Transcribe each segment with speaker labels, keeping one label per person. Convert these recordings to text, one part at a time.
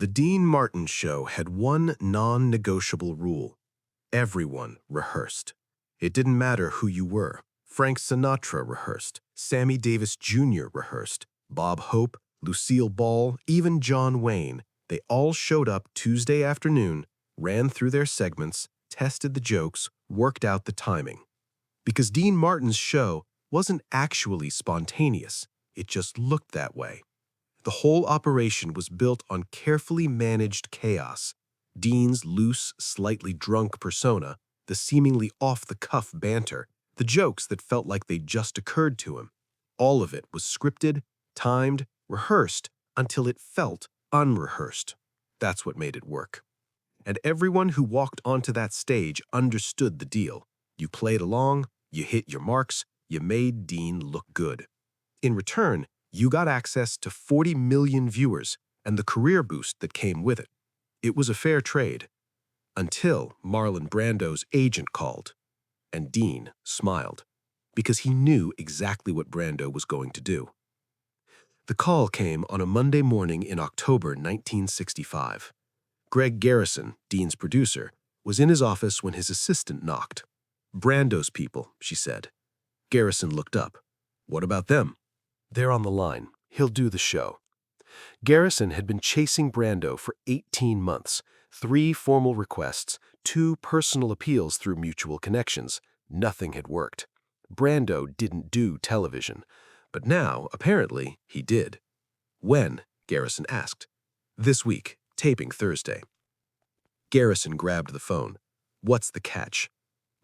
Speaker 1: The Dean Martin Show had one non-negotiable rule. Everyone rehearsed. It didn't matter who you were. Frank Sinatra rehearsed. Sammy Davis Jr. rehearsed. Bob Hope, Lucille Ball, even John Wayne. They all showed up Tuesday afternoon, ran through their segments, tested the jokes, worked out the timing. Because Dean Martin's show wasn't actually spontaneous. It just looked that way. The whole operation was built on carefully managed chaos. Dean's loose, slightly drunk persona, the seemingly off-the-cuff banter, the jokes that felt like they'd just occurred to him. All of it was scripted, timed, rehearsed, until it felt unrehearsed. That's what made it work. And everyone who walked onto that stage understood the deal. You played along, you hit your marks, you made Dean look good. In return, you got access to 40 million viewers and the career boost that came with it. It was a fair trade. Until Marlon Brando's agent called. And Dean smiled, because he knew exactly what Brando was going to do. The call came on a Monday morning in October 1965. Greg Garrison, Dean's producer, was in his office when his assistant knocked. "Brando's people," she said. Garrison looked up. "What about them?" "They're on the line. He'll do the show." Garrison had been chasing Brando for 18 months, 3 formal requests, 2 personal appeals through mutual connections. Nothing had worked. Brando didn't do television, but now, apparently, he did. "When?" Garrison asked. "This week, taping Thursday." Garrison grabbed the phone. "What's the catch?"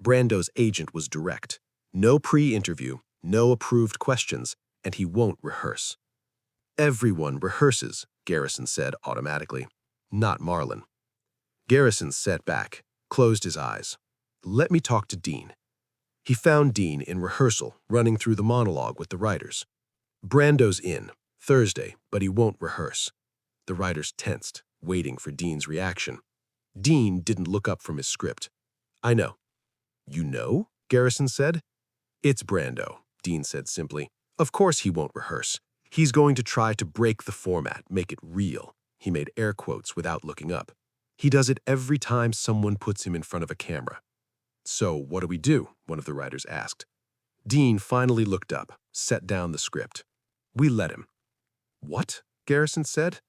Speaker 1: Brando's agent was direct. No pre-interview, no approved questions, and he won't rehearse. "Everyone rehearses," Garrison said automatically. "Not Marlon." Garrison sat back, closed his eyes. "Let me talk to Dean." He found Dean in rehearsal, running through the monologue with the writers. "Brando's in, Thursday, but he won't rehearse." The writers tensed, waiting for Dean's reaction. Dean didn't look up from his script. "I know." "You know?" Garrison said. "It's Brando," Dean said simply. "Of course he won't rehearse. He's going to try to break the format, make it real." He made air quotes without looking up. "He does it every time someone puts him in front of a camera." "So what do we do?" one of the writers asked. Dean finally looked up, set down the script. "We let him." "What?" Garrison said.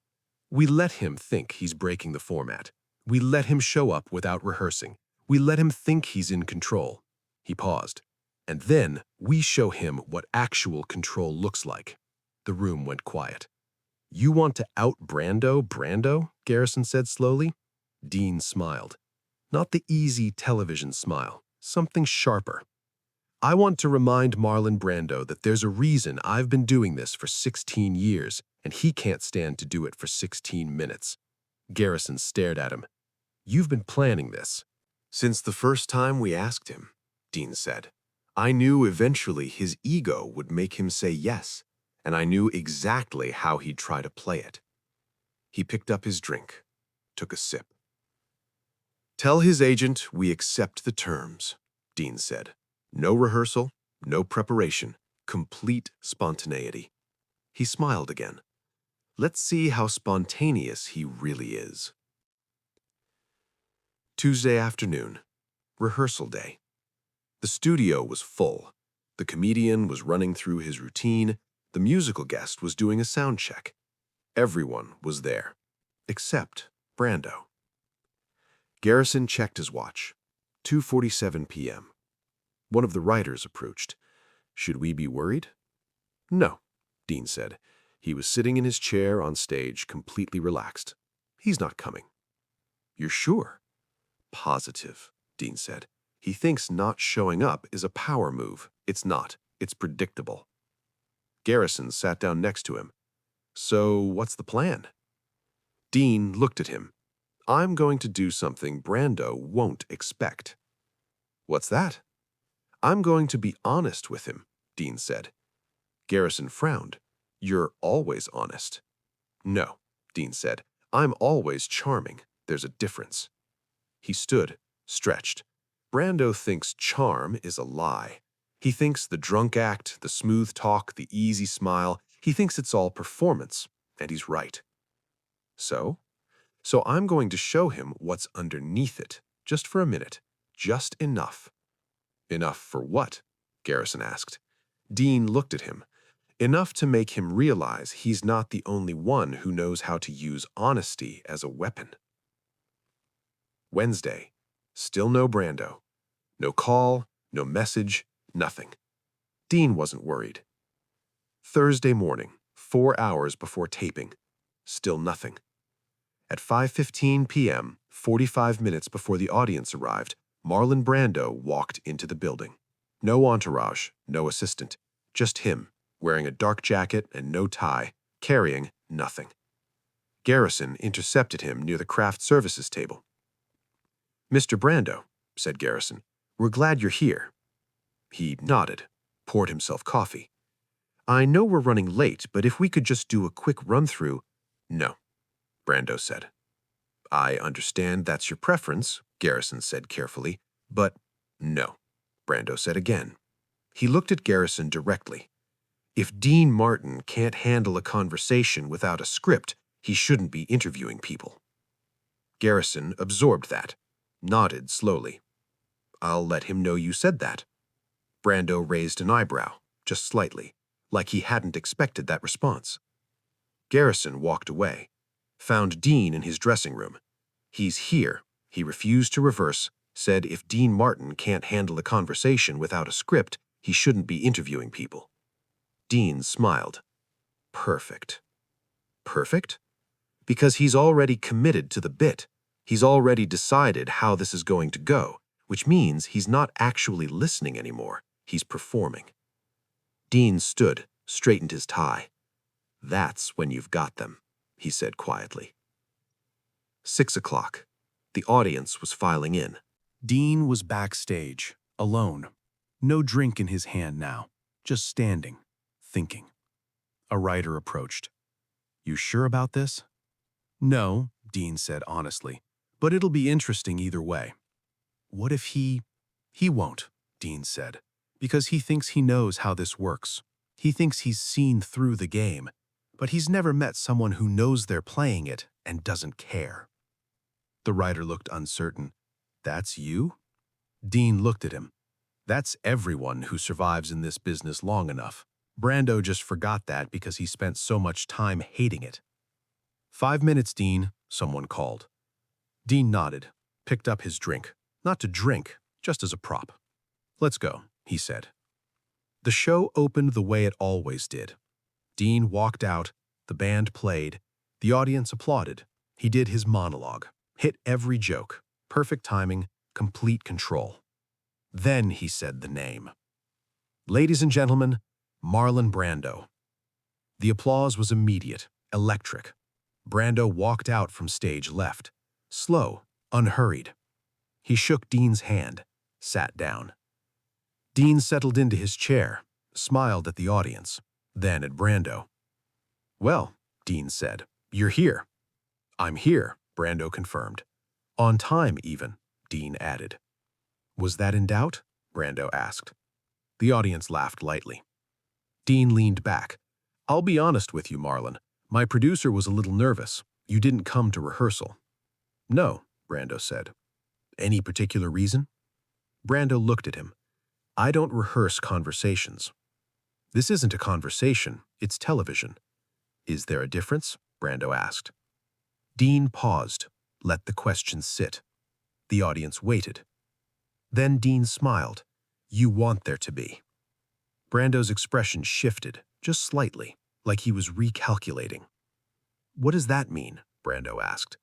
Speaker 1: "We let him think he's breaking the format. We let him show up without rehearsing. We let him think he's in control." He paused. "And then we show him what actual control looks like." The room went quiet. "You want to out Brando, Garrison said slowly. Dean smiled. Not the easy television smile, something sharper. "I want to remind Marlon Brando that there's a reason I've been doing this for 16 years, and he can't stand to do it for 16 minutes. Garrison stared at him. "You've been planning this." "Since the first time we asked him," Dean said. "I knew eventually his ego would make him say yes, and I knew exactly how he'd try to play it." He picked up his drink, took a sip. "Tell his agent we accept the terms," Dean said. "No rehearsal, no preparation, complete spontaneity." He smiled again. "Let's see how spontaneous he really is." Tuesday afternoon, rehearsal day. The studio was full. The comedian was running through his routine. The musical guest was doing a sound check. Everyone was there, except Brando. Garrison checked his watch. 2:47 p.m. One of the writers approached. "Should we be worried?" "No," Dean said. He was sitting in his chair on stage, completely relaxed. "He's not coming." "You're sure?" "Positive," Dean said. "He thinks not showing up is a power move. It's not. It's predictable." Garrison sat down next to him. "So what's the plan?" Dean looked at him. "I'm going to do something Brando won't expect." "What's that?" "I'm going to be honest with him," Dean said. Garrison frowned. "You're always honest." "No," Dean said. "I'm always charming. There's a difference." He stood, stretched. Brando thinks charm is a lie. He thinks the drunk act, the smooth talk, the easy smile, he thinks it's all performance, and he's right. "So?" So I'm going to show him what's underneath it, just for a minute. Just enough. Enough for what? Garrison asked. Dean looked at him. Enough to make him realize he's not the only one who knows how to use honesty as a weapon. Wednesday. Still no Brando. No call, no message, nothing. Dean wasn't worried. Thursday morning, 4 hours before taping. Still nothing. At 5:15 p.m., 45 minutes before the audience arrived, Marlon Brando walked into the building. No entourage, no assistant, just him, wearing a dark jacket and no tie, carrying nothing. Garrison intercepted him near the craft services table. "Mr. Brando," said Garrison, "we're glad you're here." He nodded, poured himself coffee. "I know we're running late, but if we could just do a quick run-through—" "No," Brando said. "I understand that's your preference," Garrison said carefully, "but no," Brando said again. He looked at Garrison directly. If Dean Martin can't handle a conversation without a script, he shouldn't be interviewing people. Garrison absorbed that, nodded slowly. "I'll let him know you said that." Brando raised an eyebrow, just slightly, like he hadn't expected that response. Garrison walked away, found Dean in his dressing room. "He's here," he refused to reverse, said if Dean Martin can't handle a conversation without a script, he shouldn't be interviewing people. Dean smiled. Perfect. Perfect? Because he's already committed to the bit. He's already decided how this is going to go, which means he's not actually listening anymore. He's performing. Dean stood, straightened his tie. "That's when you've got them," he said quietly. 6 o'clock. The audience was filing in. Dean was backstage, alone. No drink in his hand now, just standing, thinking. A writer approached. "You sure about this?" "No," Dean said honestly, "but it'll be interesting either way." "What if he won't," Dean said, "because he thinks he knows how this works. He thinks he's seen through the game, but he's never met someone who knows they're playing it and doesn't care." The writer looked uncertain. "That's you?" Dean looked at him. "That's everyone who survives in this business long enough. Brando just forgot that because he spent so much time hating it." "5 minutes, Dean," someone called. Dean nodded, picked up his drink. Not to drink, just as a prop. "Let's go," he said. The show opened the way it always did. Dean walked out, the band played, the audience applauded. He did his monologue, hit every joke, perfect timing, complete control. Then he said the name. "Ladies and gentlemen, Marlon Brando." The applause was immediate, electric. Brando walked out from stage left, slow, unhurried. He shook Dean's hand, sat down. Dean settled into his chair, smiled at the audience, then at Brando. "Well," Dean said, "you're here." "I'm here," Brando confirmed. "On time, even," Dean added. "Was that in doubt?" Brando asked. The audience laughed lightly. Dean leaned back. "I'll be honest with you, Marlon. My producer was a little nervous. You didn't come to rehearsal." "No," Brando said. "Any particular reason?" Brando looked at him. "I don't rehearse conversations." "This isn't a conversation, it's television." "Is there a difference?" Brando asked. Dean paused, let the question sit. The audience waited. Then Dean smiled. "You want there to be." Brando's expression shifted, just slightly, like he was recalculating. "What does that mean?" Brando asked.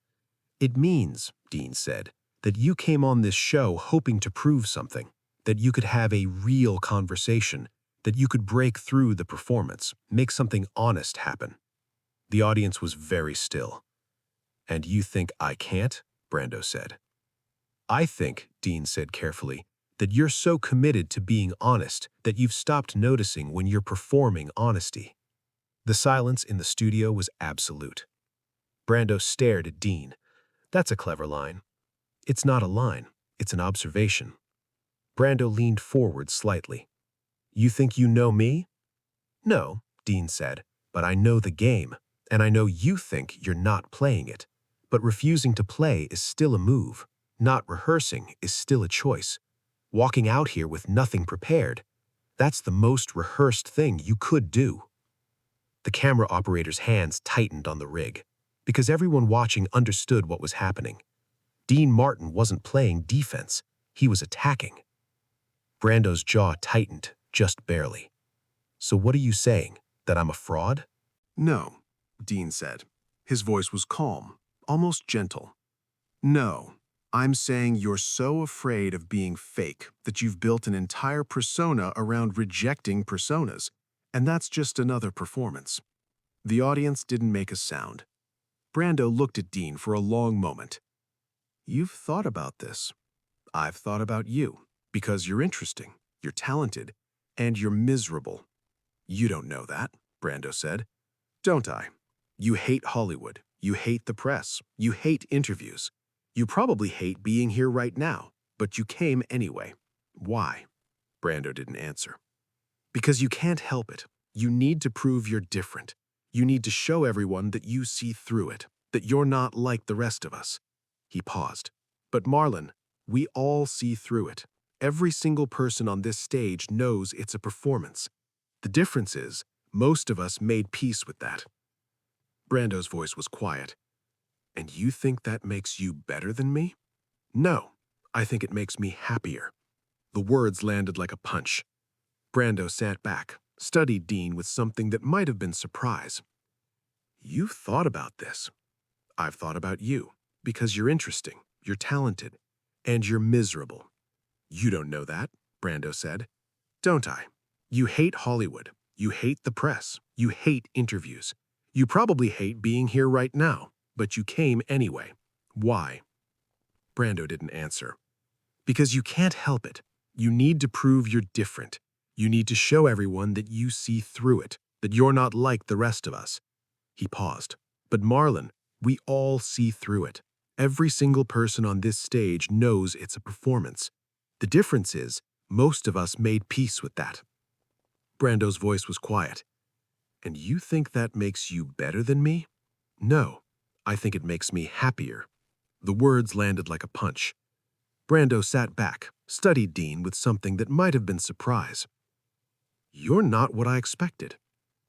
Speaker 1: "It means," Dean said, "that you came on this show hoping to prove something, that you could have a real conversation, that you could break through the performance, make something honest happen." The audience was very still. "And you think I can't?" Brando said. "I think," Dean said carefully, "that you're so committed to being honest that you've stopped noticing when you're performing honesty." The silence in the studio was absolute. Brando stared at Dean. "That's a clever line." "It's not a line, it's an observation." Brando leaned forward slightly. "You think you know me?" "No," Dean said, "but I know the game, and I know you think you're not playing it. But refusing to play is still a move. Not rehearsing is still a choice. Walking out here with nothing prepared, that's the most rehearsed thing you could do. The camera operator's hands tightened on the rig, because everyone watching understood what was happening. Dean Martin wasn't playing defense, he was attacking. Brando's jaw tightened, just barely. So what are you saying, that I'm a fraud?
Speaker 2: No, Dean said. His voice was calm, almost gentle. No, I'm saying you're so afraid of being fake that you've built an entire persona around rejecting personas, and that's just another performance. The audience didn't make a sound. Brando looked at Dean for a long moment. You've thought about this. I've thought about you, because you're interesting, you're talented, and you're miserable. You don't know that, Brando said. Don't I? You hate Hollywood. You hate the press. You hate interviews. You probably hate being here right now, but you came anyway. Why? Brando didn't answer. Because you can't help it. You need to prove you're different. You need to show everyone that you see through it, that you're not like the rest of us. He paused. But Marlon, we all see through it. Every single person on this stage knows it's a performance. The difference is, most of us made peace with that. Brando's voice was quiet. And you think that makes you better than me? No, I think it makes me happier. The words landed like a punch. Brando sat back, studied Dean with something that might have been surprise. You've thought about this. I've thought about you, because you're interesting, you're talented, and you're miserable. You don't know that, Brando said. Don't I? You hate Hollywood. You hate the press. You hate interviews. You probably hate being here right now, but you came anyway. Why? Brando didn't answer. Because you can't help it. You need to prove you're different. You need to show everyone that you see through it, that you're not like the rest of us. He paused. But Marlon, we all see through it. Every single person on this stage knows it's a performance. The difference is, most of us made peace with that. Brando's voice was quiet. And you think that makes you better than me? No, I think it makes me happier. The words landed like a punch. Brando sat back, studied Dean with something that might have been surprise. You're not what I expected.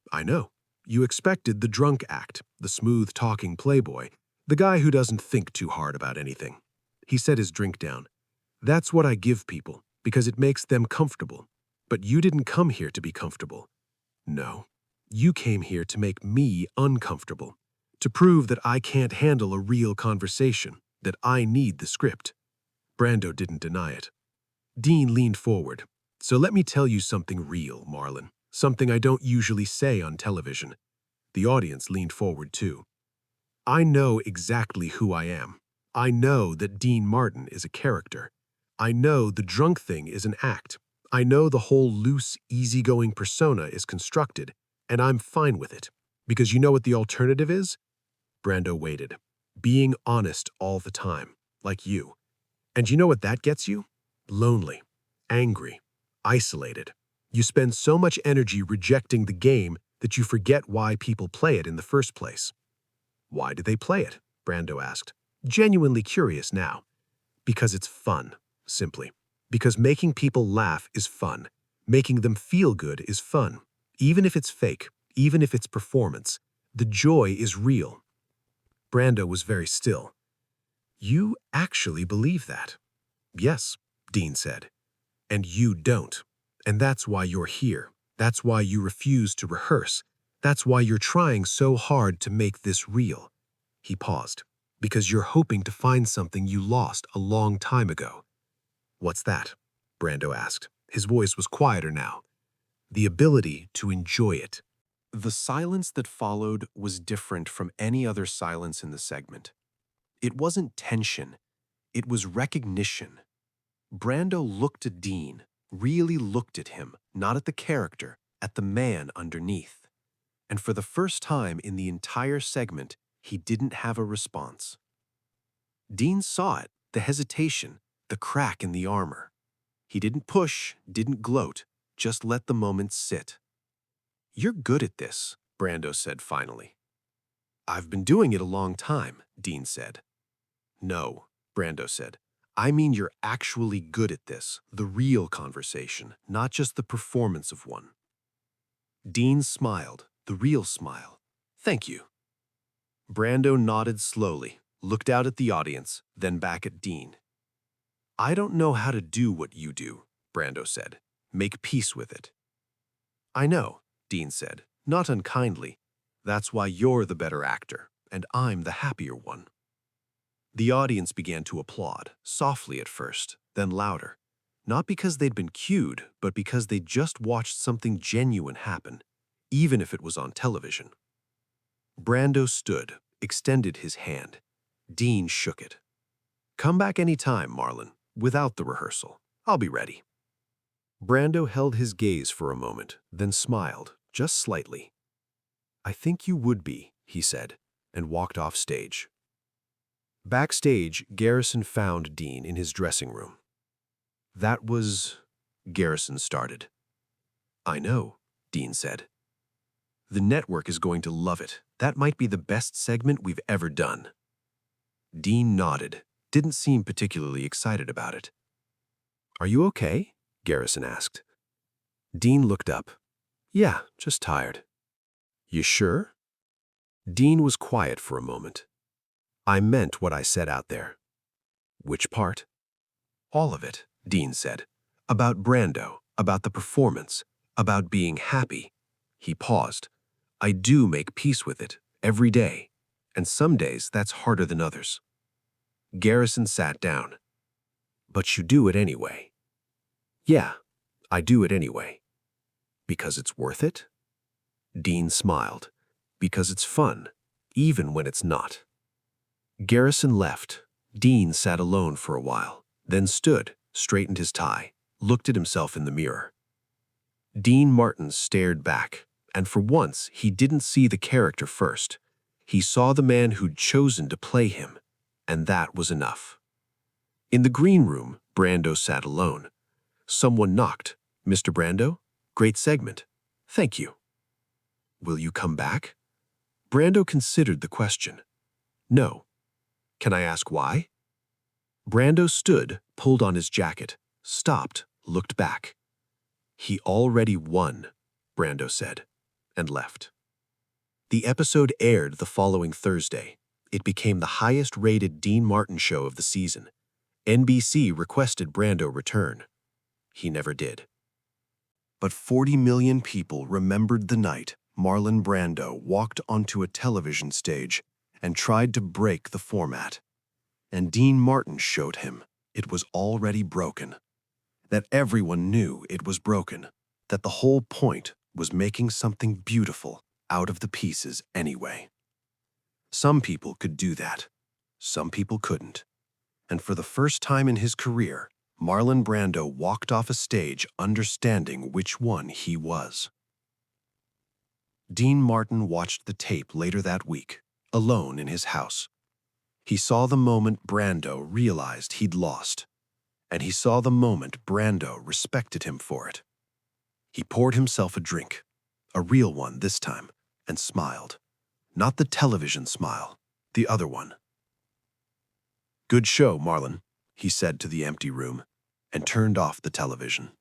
Speaker 2: I know. You expected the drunk act, the smooth-talking playboy, the guy who doesn't think too hard about anything. He set his drink down. That's what I give people, because it makes them comfortable. But you didn't come here to be comfortable. No, you came here to make me uncomfortable, to prove that I can't handle a real conversation, that I need the script. Brando didn't deny it. Dean leaned forward. So let me tell you something real, Marlon, something I don't usually say on television. The audience leaned forward too. I know exactly who I am. I know that Dean Martin is a character. I know the drunk thing is an act. I know the whole loose, easygoing persona is constructed, and I'm fine with it. Because you know what the alternative is? Brando waited. Being honest all the time, like you. And you know what that gets you? Lonely, angry, isolated. You spend so much energy rejecting the game that you forget why people play it in the first place. Why do they play it? Brando asked, genuinely curious now. Because it's fun, simply. Because making people laugh is fun. Making them feel good is fun. Even if it's fake, even if it's performance, the joy is real. Brando was very still. You actually believe that? Yes, Dean said. And you don't. And that's why you're here. That's why you refuse to rehearse. That's why you're trying so hard to make this real. He paused. Because you're hoping to find something you lost a long time ago. What's that? Brando asked. His voice was quieter now. The ability to enjoy it. The silence that followed was different from any other silence in the segment. It wasn't tension. It was recognition. Brando looked at Dean, really looked at him, not at the character, at the man underneath. And for the first time in the entire segment, he didn't have a response. Dean saw it, the hesitation, the crack in the armor. He didn't push, didn't gloat, just let the moment sit. You're good at this, Brando said finally.
Speaker 1: I've been doing it a long time, Dean said. No, Brando said. I mean you're actually good at this, the real conversation, not just the performance of one. Dean smiled, the real smile. Thank you. Brando nodded slowly, looked out at the audience, then back at Dean. I don't know how to do what you do, Brando said. Make peace with it. I know, Dean said, not unkindly. That's why you're the better actor, and I'm the happier one. The audience began to applaud, softly at first, then louder. Not because they'd been cued, but because they'd just watched something genuine happen, even if it was on television. Brando stood, extended his hand. Dean shook it. Come back any time, Marlon, without the rehearsal. I'll be ready. Brando held his gaze for a moment, then smiled, just slightly. I think you would be, he said, and walked off stage. Backstage, Garrison found Dean in his dressing room. That was... Garrison started. I know, Dean said. The network is going to love it. That might be the best segment we've ever done. Dean nodded, didn't seem particularly excited about it. Are you okay? Garrison asked. Dean looked up. Yeah, just tired. You sure? Dean was quiet for a moment. I meant what I said out there. Which part? All of it, Dean said. About Brando, about the performance, about being happy. He paused. I do make peace with it, every day, and some days that's harder than others. Garrison sat down. But you do it anyway. Yeah, I do it anyway. Because it's worth it? Dean smiled. Because it's fun, even when it's not. Garrison left. Dean sat alone for a while, then stood, straightened his tie, looked at himself in the mirror. Dean Martin stared back, and for once he didn't see the character first. He saw the man who'd chosen to play him, and that was enough. In the green room, Brando sat alone. Someone knocked. Mr. Brando? Great segment. Thank you. Will you come back? Brando considered the question. No. Can I ask why? Brando stood, pulled on his jacket, stopped, looked back. He already won, Brando said, and left. The episode aired the following Thursday. It became the highest-rated Dean Martin show of the season. NBC requested Brando return. He never did. But 40 million people remembered the night Marlon Brando walked onto a television stage and tried to break the format. And Dean Martin showed him it was already broken. That everyone knew it was broken. That the whole point was making something beautiful out of the pieces anyway. Some people could do that. Some people couldn't. And for the first time in his career, Marlon Brando walked off a stage understanding which one he was. Dean Martin watched the tape later that week, alone in his house. He saw the moment Brando realized he'd lost, and he saw the moment Brando respected him for it. He poured himself a drink, a real one this time, and smiled. Not the television smile, the other one. Good show, Marlon, he said to the empty room, and turned off the television.